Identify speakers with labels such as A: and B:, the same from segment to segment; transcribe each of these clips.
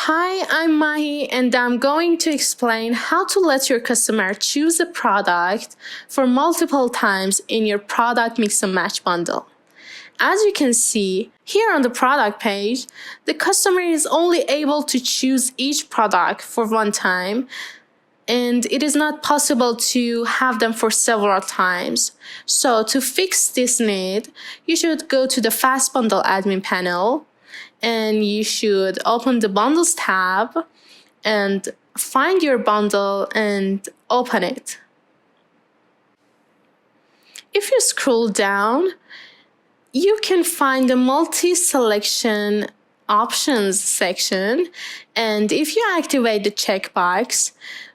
A: Hi, I'm Mahi, and I'm going to explain how to let your customer choose a product for multiple times in your product mix and match bundle. As you can see here on the product page, the customer is only able to choose each product for one time, and it is not possible to have them for several times. So to fix this need, you should go to the fastbundle admin panel, and you should open the bundles tab and find your bundle and open it. If you scroll down, you can find the multi-selection options section, and if you activate the checkbox,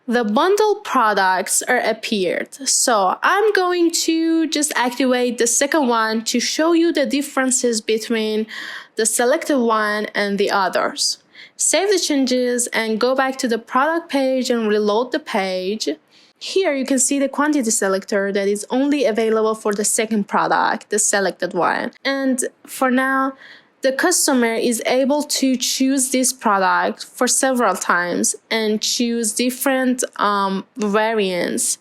A: the bundle products are appeared. So I'm going to just activate the second one to show you the differences between the selected one and the others. Save the changes and go back to the product page and reload the page. Here you can see the quantity selector that is only available for the second product, the selected one. And for now, the customer is able to choose this product for several times and choose different variants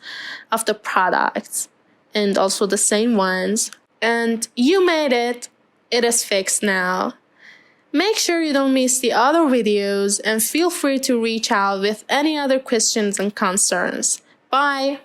A: of the products and also the same ones. And you made it. It is fixed now. Make sure you don't miss the other videos and feel free to reach out with any other questions and concerns. Bye!